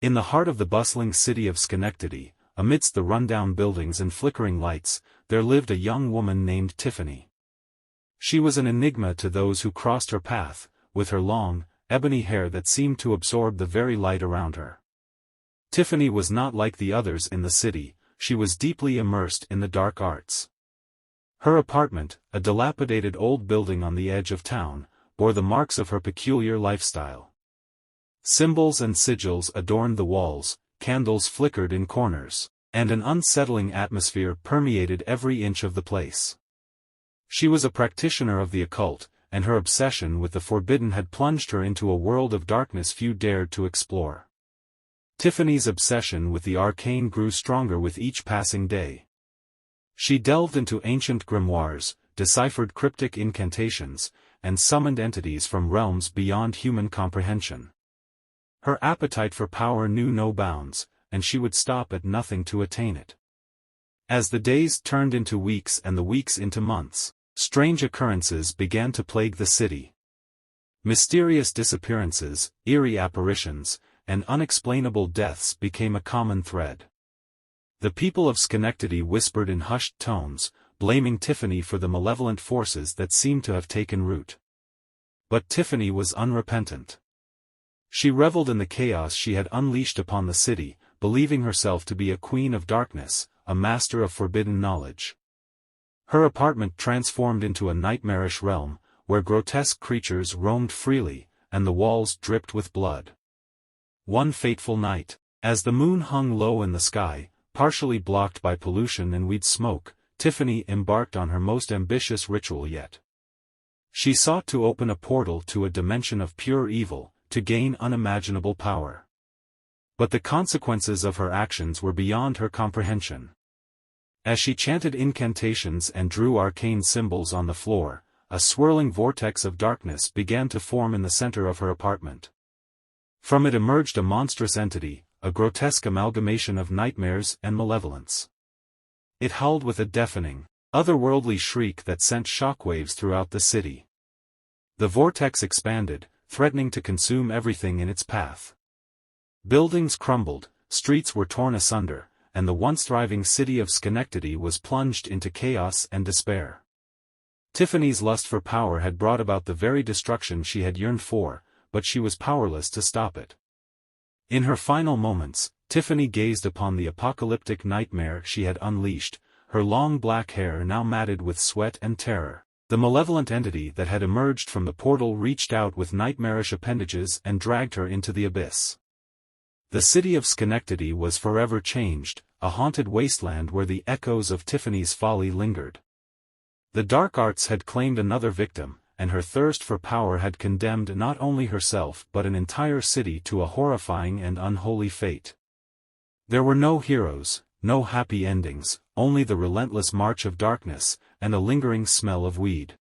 In the heart of the bustling city of Schenectady, amidst the rundown buildings and flickering lights, there lived a young woman named Tiffany. She was an enigma to those who crossed her path, with her long, ebony hair that seemed to absorb the very light around her. Tiffany was not like the others in the city, she was deeply immersed in the dark arts. Her apartment, a dilapidated old building on the edge of town, bore the marks of her peculiar lifestyle. Symbols and sigils adorned the walls, candles flickered in corners, and an unsettling atmosphere permeated every inch of the place. She was a practitioner of the occult, and her obsession with the forbidden had plunged her into a world of darkness few dared to explore. Tiffany's obsession with the arcane grew stronger with each passing day. She delved into ancient grimoires, deciphered cryptic incantations, and summoned entities from realms beyond human comprehension. Her appetite for power knew no bounds, and she would stop at nothing to attain it. As the days turned into weeks and the weeks into months, strange occurrences began to plague the city. Mysterious disappearances, eerie apparitions, and unexplainable deaths became a common thread. The people of Schenectady whispered in hushed tones, blaming Tiffany for the malevolent forces that seemed to have taken root. But Tiffany was unrepentant. She reveled in the chaos she had unleashed upon the city, believing herself to be a queen of darkness, a master of forbidden knowledge. Her apartment transformed into a nightmarish realm, where grotesque creatures roamed freely, and the walls dripped with blood. One fateful night, as the moon hung low in the sky, partially blocked by pollution and weed smoke, Tiffany embarked on her most ambitious ritual yet. She sought to open a portal to a dimension of pure evil, to gain unimaginable power. But the consequences of her actions were beyond her comprehension. As she chanted incantations and drew arcane symbols on the floor, a swirling vortex of darkness began to form in the center of her apartment. From it emerged a monstrous entity, a grotesque amalgamation of nightmares and malevolence. It howled with a deafening, otherworldly shriek that sent shockwaves throughout the city. The vortex expanded, threatening to consume everything in its path. Buildings crumbled, streets were torn asunder, and the once thriving city of Schenectady was plunged into chaos and despair. Tiffany's lust for power had brought about the very destruction she had yearned for, but she was powerless to stop it. In her final moments, Tiffany gazed upon the apocalyptic nightmare she had unleashed, her long black hair now matted with sweat and terror. The malevolent entity that had emerged from the portal reached out with nightmarish appendages and dragged her into the abyss. The city of Schenectady was forever changed, a haunted wasteland where the echoes of Tiffany's folly lingered. The dark arts had claimed another victim, and her thirst for power had condemned not only herself but an entire city to a horrifying and unholy fate. There were no heroes, no happy endings, only the relentless march of darkness, and a lingering smell of weed.